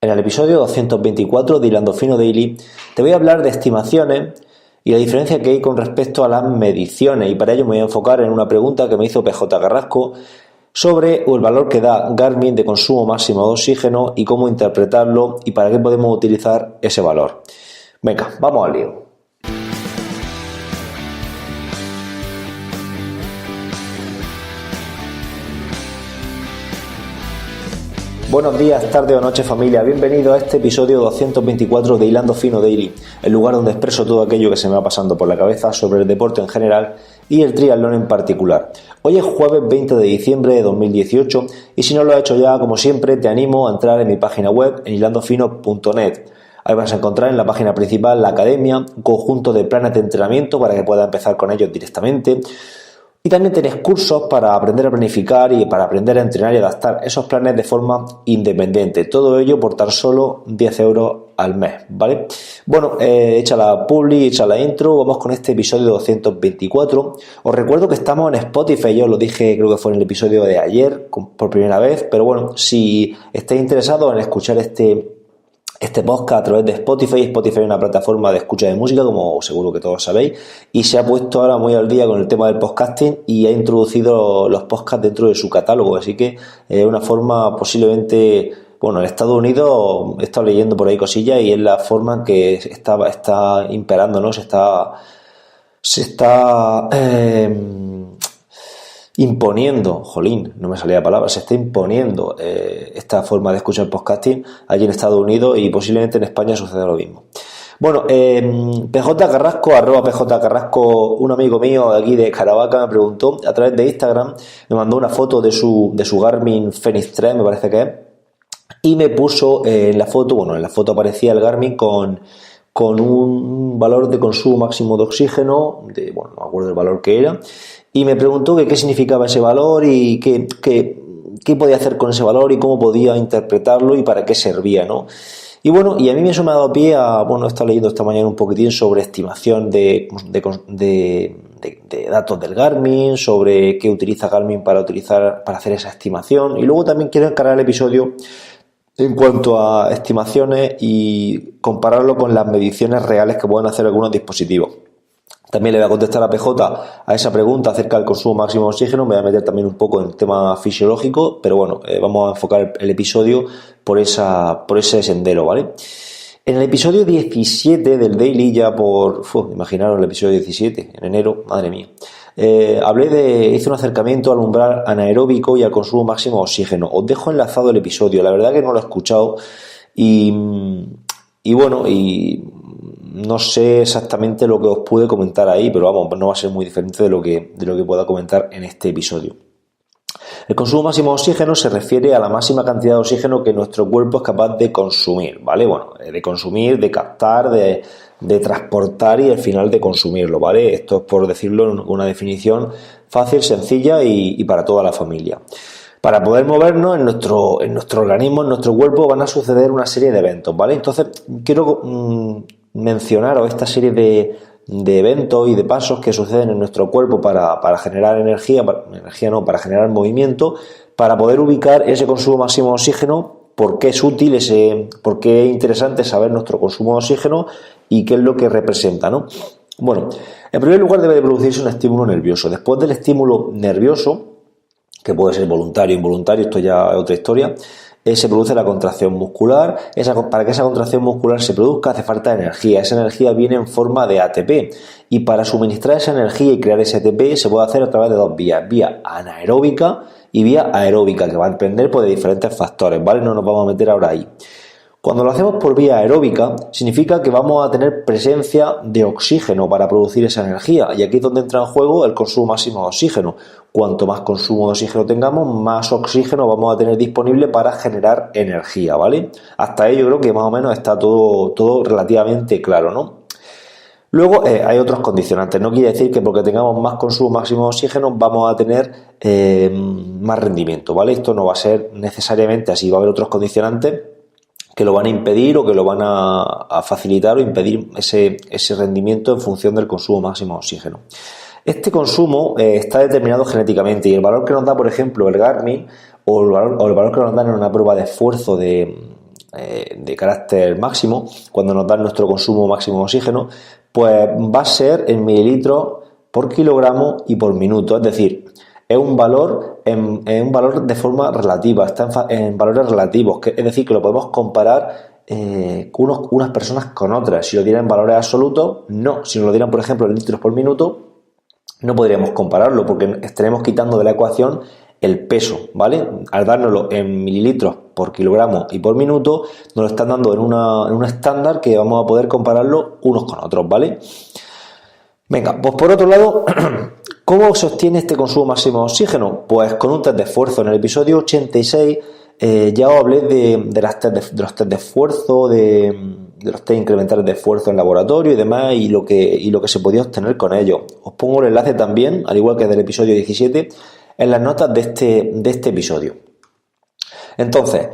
En el episodio 224 de Hilando Fino Daily te voy a hablar de estimaciones y la diferencia que hay con respecto a las mediciones, y para ello me voy a enfocar en una pregunta que me hizo PJ Carrasco sobre el valor que da Garmin de consumo máximo de oxígeno y cómo interpretarlo y para qué podemos utilizar ese valor. Venga, vamos al lío. Buenos días, tarde o noche familia, bienvenido a este episodio 224 de Hilando Fino Daily, el lugar donde expreso todo aquello que se me va pasando por la cabeza sobre el deporte en general y el triatlón en particular. Hoy es jueves 20 de diciembre de 2018 y si no lo has hecho ya, como siempre, te animo a entrar en mi página web en hilandofino.net. Ahí vas a encontrar en la página principal la academia, un conjunto de planes de entrenamiento para que puedas empezar con ellos directamente. Y también tenéis cursos para aprender a planificar y para aprender a entrenar y adaptar esos planes de forma independiente. Todo ello por tan solo 10 euros al mes, ¿vale? Bueno, hecha la publi, hecha la intro, vamos con este episodio 224. Os recuerdo que estamos en Spotify, yo lo dije, creo que fue en el episodio de ayer, por primera vez, pero bueno, si estáis interesados en escuchar este podcast a través de Spotify. Spotify es una plataforma de escucha de música, como seguro que todos sabéis, y se ha puesto ahora muy al día con el tema del podcasting y ha introducido los podcasts dentro de su catálogo, así que es una forma posiblemente, bueno, en Estados Unidos he estado leyendo por ahí cosillas y es la forma que está imperando, ¿no? Se está imponiendo, no me salía la palabra, se está imponiendo esta forma de escuchar podcasting allí en Estados Unidos y posiblemente en España suceda lo mismo. Bueno, PJ Carrasco, @PJ Carrasco, un amigo mío de aquí de Caravaca, me preguntó a través de Instagram, me mandó una foto de su Garmin Fenix 3, me parece que es, y me puso en la foto aparecía el Garmin con un valor de consumo máximo de oxígeno, no me acuerdo el valor que era, y me preguntó que qué significaba ese valor y qué podía hacer con ese valor y cómo podía interpretarlo y para qué servía, ¿no? Y bueno, y a mí eso me ha dado pie a, he estado leyendo esta mañana un poquitín sobre estimación de datos del Garmin, sobre qué utiliza Garmin para hacer esa estimación, y luego también quiero encarar el episodio en cuanto a estimaciones y compararlo con las mediciones reales que pueden hacer algunos dispositivos. También le voy a contestar a PJ a esa pregunta acerca del consumo máximo de oxígeno. Me voy a meter también un poco en el tema fisiológico, pero bueno, vamos a enfocar el episodio por ese sendero, ¿vale? En el episodio 17 del Daily, imaginaros el episodio 17, en enero, madre mía, hice un acercamiento al umbral anaeróbico y al consumo máximo de oxígeno. Os dejo enlazado el episodio, la verdad que no lo he escuchado y no sé exactamente lo que os pude comentar ahí, pero vamos, no va a ser muy diferente de lo que pueda comentar en este episodio. El consumo máximo de oxígeno se refiere a la máxima cantidad de oxígeno que nuestro cuerpo es capaz de consumir, ¿vale? Bueno, de consumir, de captar, de transportar y al final de consumirlo, ¿vale? Esto es por decirlo en una definición fácil, sencilla y para toda la familia. Para poder movernos en nuestro organismo, en nuestro cuerpo, van a suceder una serie de eventos, ¿vale? Entonces, quiero mencionaros esta serie de eventos y de pasos que suceden en nuestro cuerpo para generar para generar movimiento, para poder ubicar ese consumo máximo de oxígeno, por qué es útil, por qué es interesante saber nuestro consumo de oxígeno y qué es lo que representa, ¿no? Bueno, en primer lugar debe de producirse un estímulo nervioso. Después del estímulo nervioso, que puede ser voluntario o involuntario, esto ya es otra historia, se produce la contracción muscular. Para que esa contracción muscular se produzca hace falta energía. Esa energía viene en forma de ATP y para suministrar esa energía y crear ese ATP se puede hacer a través de dos vías, vía anaeróbica y vía aeróbica, que va a depender de diferentes factores, ¿vale? No nos vamos a meter ahora ahí. Cuando lo hacemos por vía aeróbica, significa que vamos a tener presencia de oxígeno para producir esa energía. Y aquí es donde entra en juego el consumo máximo de oxígeno. Cuanto más consumo de oxígeno tengamos, más oxígeno vamos a tener disponible para generar energía, ¿vale? Hasta ahí yo creo que más o menos está todo relativamente claro, ¿no? Luego hay otros condicionantes. No quiere decir que porque tengamos más consumo máximo de oxígeno vamos a tener más rendimiento, ¿vale? Esto no va a ser necesariamente así. Va a haber otros condicionantes que lo van a impedir o que lo van a facilitar o impedir ese rendimiento en función del consumo máximo de oxígeno. Este consumo está determinado genéticamente y el valor que nos da, por ejemplo, el Garmin o el valor que nos dan en una prueba de esfuerzo de de carácter máximo, cuando nos dan nuestro consumo máximo de oxígeno, pues va a ser en mililitros por kilogramo y por minuto, es decir, es un valor de forma relativa, está en valores relativos, es decir, que lo podemos comparar unas personas con otras. Si lo dieran en valores absolutos, no. Si nos lo dieran, por ejemplo, en litros por minuto, no podríamos compararlo porque estaremos quitando de la ecuación el peso, ¿vale? Al dárnoslo en mililitros por kilogramo y por minuto, nos lo están dando en un estándar que vamos a poder compararlo unos con otros, ¿vale? Venga, pues por otro lado, ¿cómo se obtiene este consumo máximo de oxígeno? Pues con un test de esfuerzo. En el episodio 86 ya os hablé de los test de esfuerzo, de los test incrementales de esfuerzo en laboratorio y demás, y lo que se podía obtener con ellos. Os pongo el enlace también, al igual que del episodio 17, en las notas de este episodio. Entonces,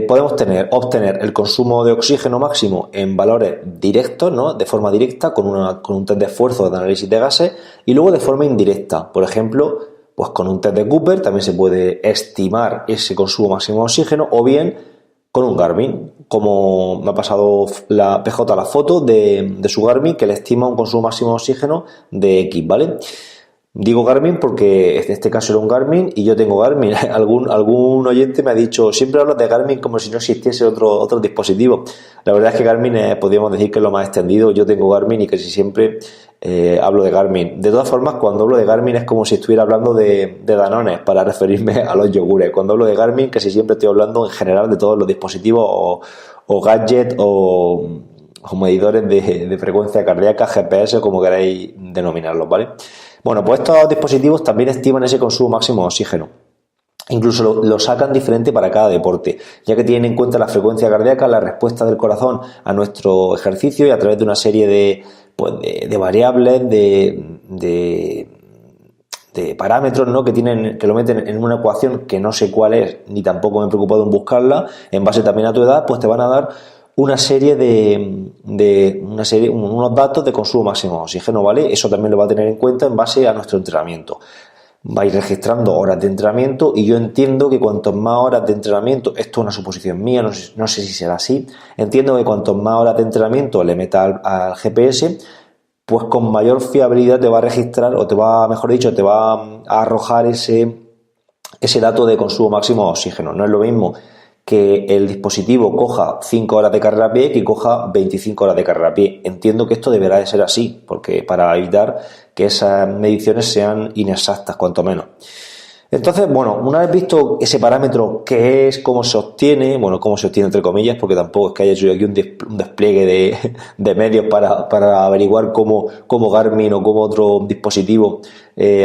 podemos obtener el consumo de oxígeno máximo en valores directos, ¿no? De forma directa, con un test de esfuerzo de análisis de gases, y luego de forma indirecta. Por ejemplo, pues con un test de Cooper también se puede estimar ese consumo máximo de oxígeno, o bien con un Garmin, como me ha pasado la PJ la foto de su Garmin, que le estima un consumo máximo de oxígeno de X, ¿vale? Digo Garmin porque en este caso era un Garmin y yo tengo Garmin. Algún oyente me ha dicho, siempre hablas de Garmin como si no existiese otro dispositivo. La verdad es que Garmin podríamos decir que es lo más extendido. Yo tengo Garmin y casi siempre hablo de Garmin. De todas formas, cuando hablo de Garmin es como si estuviera hablando de Danone para referirme a los yogures. Cuando hablo de Garmin casi siempre estoy hablando en general de todos los dispositivos o gadgets o medidores de frecuencia cardíaca, GPS, como queráis denominarlos, ¿vale? Bueno, pues estos dispositivos también estiman ese consumo máximo de oxígeno. Incluso lo sacan diferente para cada deporte, ya que tienen en cuenta la frecuencia cardíaca, la respuesta del corazón a nuestro ejercicio y a través de una serie de variables, de parámetros, ¿no? que lo meten en una ecuación que no sé cuál es, ni tampoco me he preocupado en buscarla, en base también a tu edad, pues te van a dar unos datos de consumo máximo de oxígeno, ¿vale? Eso también lo va a tener en cuenta en base a nuestro entrenamiento. Vais registrando horas de entrenamiento y yo entiendo que cuantos más horas de entrenamiento, esto es una suposición mía, no sé si será así, entiendo que cuantos más horas de entrenamiento le metas al GPS, pues con mayor fiabilidad te va a registrar, o te va a arrojar ese dato de consumo máximo de oxígeno. No es lo mismo que el dispositivo coja 5 horas de carrera a pie que coja 25 horas de carrera a pie. Entiendo que esto deberá de ser así, porque para evitar que esas mediciones sean inexactas, cuanto menos. Entonces, bueno, una vez visto ese parámetro, qué es, cómo se obtiene, entre comillas, porque tampoco es que haya hecho yo aquí un despliegue de medios para averiguar cómo Garmin o cómo otro dispositivo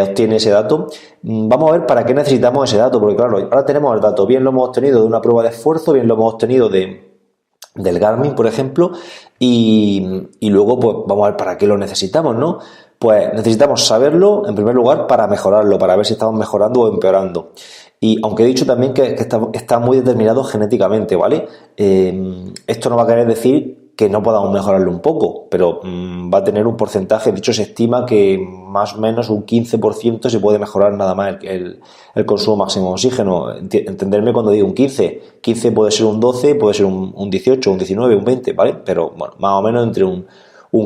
obtiene ese dato. Vamos a ver para qué necesitamos ese dato, porque claro, ahora tenemos el dato, bien lo hemos obtenido de una prueba de esfuerzo, bien lo hemos obtenido del Garmin, por ejemplo, y luego pues vamos a ver para qué lo necesitamos, ¿no? Pues necesitamos saberlo, en primer lugar, para mejorarlo, para ver si estamos mejorando o empeorando. Y aunque he dicho también que está muy determinado genéticamente, ¿vale? Esto no va a querer decir que no podamos mejorarlo un poco, pero va a tener un porcentaje. De hecho, se estima que más o menos un 15% se puede mejorar nada más el consumo máximo de oxígeno. Entenderme cuando digo un 15. 15 puede ser un 12, puede ser un 18, un 19, un 20, ¿vale? Pero bueno, más o menos entre un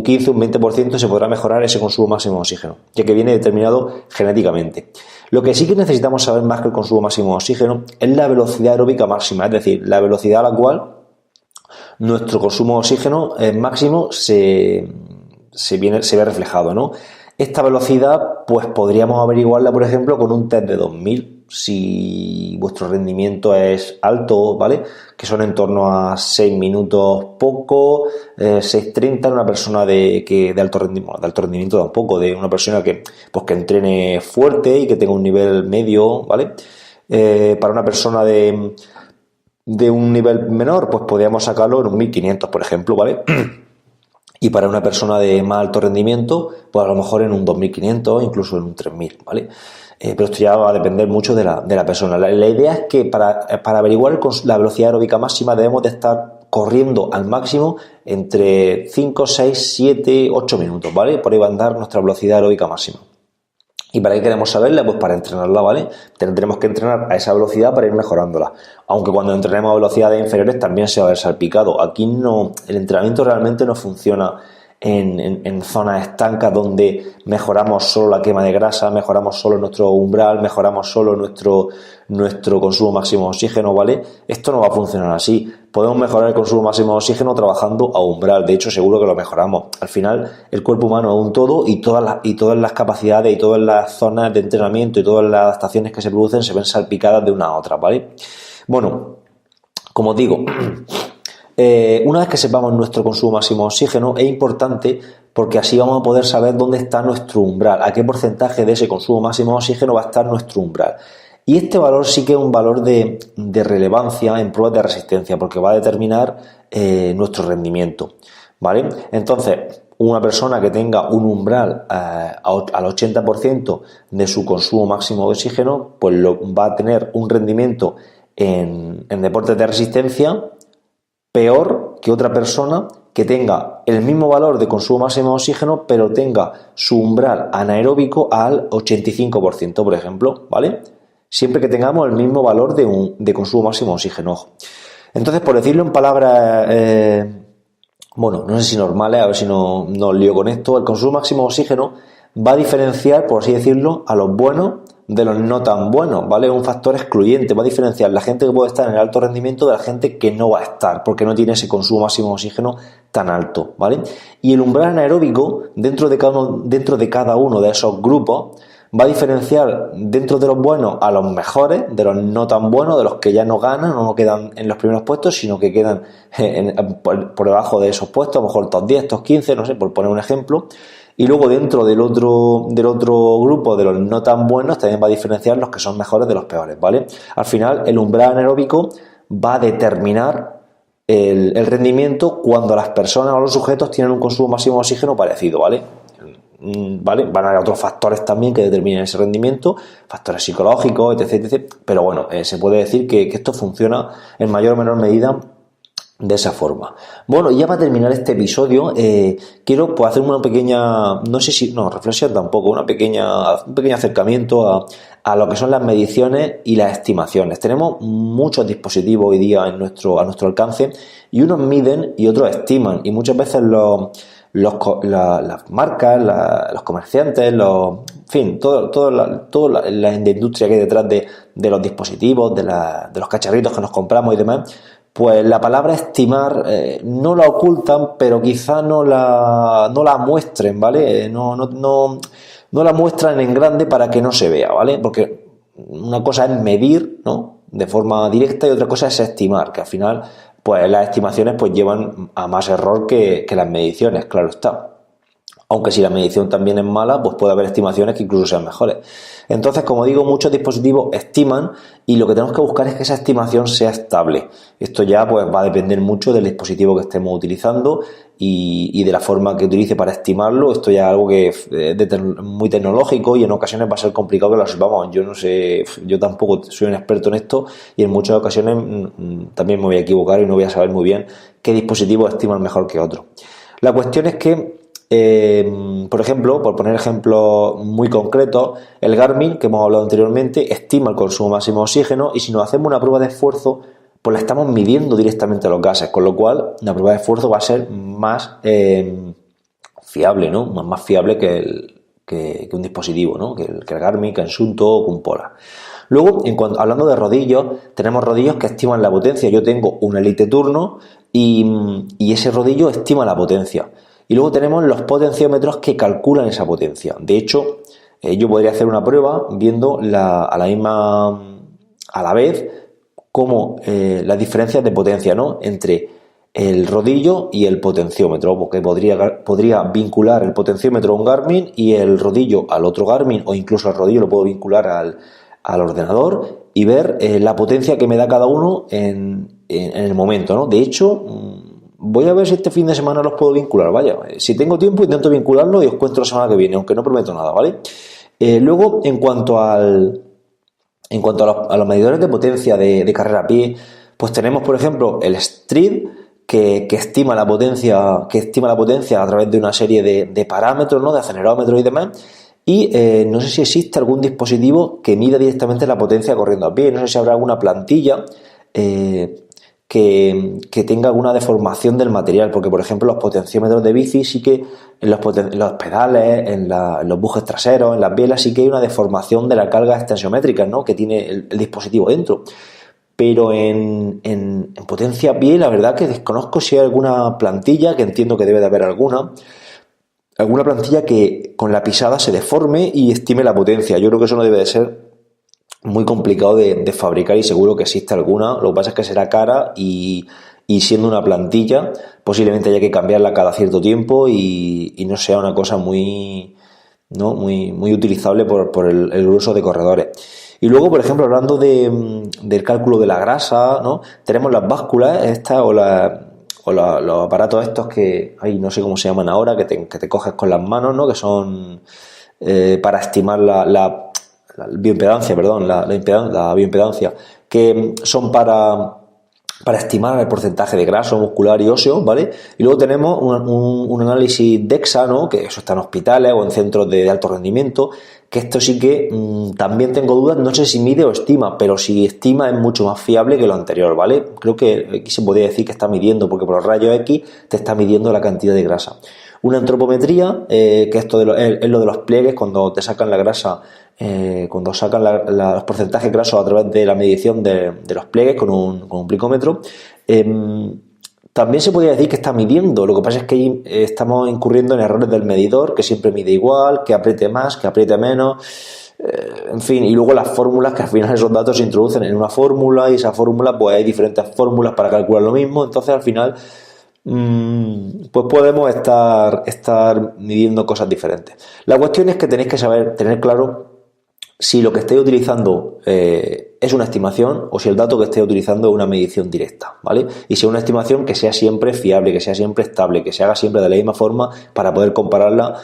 15, un 20% se podrá mejorar ese consumo máximo de oxígeno, ya que viene determinado genéticamente. Lo que sí que necesitamos saber más que el consumo máximo de oxígeno es la velocidad aeróbica máxima, es decir, la velocidad a la cual nuestro consumo de oxígeno máximo se ve reflejado, ¿no? Esta velocidad, pues podríamos averiguarla, por ejemplo, con un test de 2000, si vuestro rendimiento es alto, ¿vale? Que son en torno a 6 minutos poco, 6:30 en una persona de alto rendimiento tampoco, de una persona que entrene fuerte y que tenga un nivel medio, ¿vale? Para una persona de un nivel menor, pues podríamos sacarlo en un 1500, por ejemplo, ¿vale? Y para una persona de más alto rendimiento, pues a lo mejor en un 2500, incluso en un 3000, ¿vale? Pero esto ya va a depender mucho de la persona. La idea es que para averiguar la velocidad aeróbica máxima debemos de estar corriendo al máximo entre 5, 6, 7, 8 minutos, ¿vale? Por ahí va a andar nuestra velocidad aeróbica máxima. ¿Y para qué queremos saberla? Pues para entrenarla, ¿vale? Tendremos que entrenar a esa velocidad para ir mejorándola. Aunque cuando entrenemos a velocidades inferiores también se va a ver salpicado. Aquí no, el entrenamiento realmente no funciona en zonas estancas donde mejoramos solo la quema de grasa, mejoramos solo nuestro umbral, mejoramos solo nuestro consumo máximo de oxígeno, ¿vale? Esto no va a funcionar así. Podemos mejorar el consumo máximo de oxígeno trabajando a umbral, de hecho seguro que lo mejoramos. Al final el cuerpo humano es un todo y todas las capacidades y todas las zonas de entrenamiento y todas las adaptaciones que se producen se ven salpicadas de una a otra, ¿vale? Bueno, como os digo, una vez que sepamos nuestro consumo máximo de oxígeno es importante porque así vamos a poder saber dónde está nuestro umbral, a qué porcentaje de ese consumo máximo de oxígeno va a estar nuestro umbral. Y este valor sí que es un valor de relevancia en pruebas de resistencia porque va a determinar nuestro rendimiento, ¿vale? Entonces, una persona que tenga un umbral al 80% de su consumo máximo de oxígeno, pues va a tener un rendimiento en deportes de resistencia peor que otra persona que tenga el mismo valor de consumo máximo de oxígeno, pero tenga su umbral anaeróbico al 85%, por ejemplo, ¿vale? Siempre que tengamos el mismo valor de consumo máximo de oxígeno. Entonces, por decirlo en palabras, bueno, no sé si normales, a ver si no os lío con esto, el consumo máximo de oxígeno va a diferenciar, por así decirlo, a los buenos de los no tan buenos, ¿vale? Es un factor excluyente, va a diferenciar la gente que puede estar en el alto rendimiento de la gente que no va a estar, porque no tiene ese consumo máximo de oxígeno tan alto, ¿vale? Y el umbral anaeróbico, dentro de cada uno de esos grupos, va a diferenciar dentro de los buenos a los mejores, de los no tan buenos, de los que ya no ganan o no quedan en los primeros puestos, sino que quedan por debajo de esos puestos, a lo mejor top 10, top 15, no sé, por poner un ejemplo. Y luego dentro del otro grupo de los no tan buenos también va a diferenciar los que son mejores de los peores, ¿vale? Al final el umbral anaeróbico va a determinar el rendimiento cuando las personas o los sujetos tienen un consumo máximo de oxígeno parecido, ¿vale? ¿Vale? Van a haber otros factores también que determinen ese rendimiento, factores psicológicos, etc, etc. Pero bueno, se puede decir que esto funciona en mayor o menor medida de esa forma. Bueno, ya para terminar este episodio, quiero pues hacer una pequeña, reflexión tampoco, un pequeño acercamiento a lo que son las mediciones y las estimaciones. Tenemos muchos dispositivos hoy día a nuestro alcance y unos miden y otros estiman, y muchas veces las marcas, los comerciantes, en fin, toda la industria que hay detrás de los dispositivos, de los cacharritos que nos compramos y demás, pues la palabra estimar no la ocultan, pero quizá no la muestren, ¿vale? No la muestran en grande para que no se vea, ¿vale? Porque una cosa es medir, ¿no?, de forma directa, y otra cosa es estimar, que al final pues las estimaciones pues llevan a más error que las mediciones, claro está. Aunque si la medición también es mala, pues puede haber estimaciones que incluso sean mejores. Entonces, como digo, muchos dispositivos estiman y lo que tenemos que buscar es que esa estimación sea estable. Esto ya pues va a depender mucho del dispositivo que estemos utilizando y de la forma que utilice para estimarlo. Esto ya es algo que es muy tecnológico y en ocasiones va a ser complicado que lo sepamos. Yo no sé, yo tampoco soy un experto en esto y en muchas ocasiones también me voy a equivocar y no voy a saber muy bien qué dispositivo estiman mejor que otro. La cuestión es que por ejemplo, por poner ejemplos muy concretos, el Garmin, que hemos hablado anteriormente, estima el consumo máximo de oxígeno, y si nos hacemos una prueba de esfuerzo, pues la estamos midiendo directamente a los gases, con lo cual la prueba de esfuerzo va a ser más fiable, ¿no? Más fiable que un dispositivo, ¿no? Que el Garmin, que el Sunto o que un Polar. Luego, hablando de rodillos, tenemos rodillos que estiman la potencia. Yo tengo un Elite Turno y ese rodillo estima la potencia. Y luego tenemos los potenciómetros que calculan esa potencia. De hecho, yo podría hacer una prueba viendo a la vez como las diferencias de potencia, ¿no?, entre el rodillo y el potenciómetro, porque podría vincular el potenciómetro a un Garmin y el rodillo al otro Garmin, o incluso el rodillo lo puedo vincular al ordenador y ver la potencia que me da cada uno en el momento, ¿no? De hecho, voy a ver si este fin de semana los puedo vincular, vaya. Si tengo tiempo intento vincularlo y os cuento la semana que viene, aunque no prometo nada, ¿vale? Luego, en cuanto a los medidores de potencia de carrera a pie, pues tenemos, por ejemplo, el Stryd, que estima la potencia a través de una serie de parámetros, ¿no?, de acelerómetros y demás. Y no sé si existe algún dispositivo que mida directamente la potencia corriendo a pie. No sé si habrá alguna plantilla que tenga alguna deformación del material, porque por ejemplo los potenciómetros de bici sí que en los pedales, en los bujes traseros, en las bielas sí que hay una deformación de la carga extensiométrica, ¿no?, que tiene el dispositivo dentro. Pero en potencia a pie la verdad que desconozco si hay alguna plantilla, que entiendo que debe de haber alguna plantilla que con la pisada se deforme y estime la potencia. Yo creo que eso no debe de ser muy complicado de fabricar, y seguro que existe alguna. Lo que pasa es que será cara y siendo una plantilla posiblemente haya que cambiarla cada cierto tiempo y no sea una cosa muy utilizable por el grueso de corredores. Y luego, por ejemplo, hablando del cálculo de la grasa, ¿no?, tenemos las básculas estas o los aparatos estos que, no sé cómo se llaman ahora, que te coges con las manos, ¿no?, que son para estimar la bioimpedancia, la bioimpedancia, que son para estimar el porcentaje de graso muscular y óseo, ¿vale? Y luego tenemos un análisis DEXA, ¿no?, que eso está en hospitales o en centros de alto rendimiento, que esto sí que también tengo dudas, no sé si mide o estima, pero si estima es mucho más fiable que lo anterior, ¿vale? Creo que aquí se podría decir que está midiendo, porque por los rayos X te está midiendo la cantidad de grasa. Una antropometría, que esto es lo de los pliegues, cuando te sacan la grasa, cuando sacan los porcentajes grasos a través de la medición de los pliegues con un plicómetro. También se podría decir que está midiendo, lo que pasa es que ahí estamos incurriendo en errores del medidor, que siempre mide igual, que apriete más, que apriete menos, en fin, y luego las fórmulas, que al final esos datos se introducen en una fórmula, y esa fórmula, pues hay diferentes fórmulas para calcular lo mismo, entonces al final pues podemos estar midiendo cosas diferentes. La cuestión es que tenéis que tener claro si lo que estáis utilizando es una estimación o si el dato que estáis utilizando es una medición directa, ¿vale? Y si es una estimación que sea siempre fiable, que sea siempre estable, que se haga siempre de la misma forma para poder compararla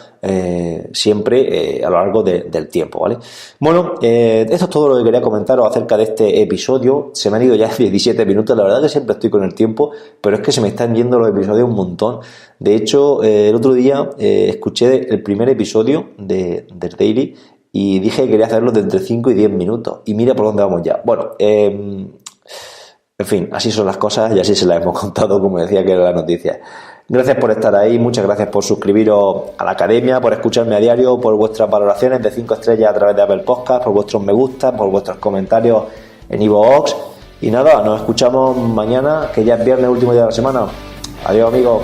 siempre a lo largo del tiempo, ¿vale? Bueno, esto es todo lo que quería comentaros acerca de este episodio. Se me han ido ya 17 minutos, la verdad que siempre estoy con el tiempo, pero es que se me están yendo los episodios un montón. De hecho, el otro día escuché el primer episodio del Daily y dije que quería hacerlo de entre 5 y 10 minutos. Y mira por dónde vamos ya. Bueno, en fin, así son las cosas y así se las hemos contado, como decía que era la noticia. Gracias por estar ahí, muchas gracias por suscribiros a la academia, por escucharme a diario, por vuestras valoraciones de 5 estrellas a través de Apple Podcast, por vuestros me gusta, por vuestros comentarios en iVoox. Y nada, nos escuchamos mañana, que ya es viernes, último día de la semana. Adiós, amigos.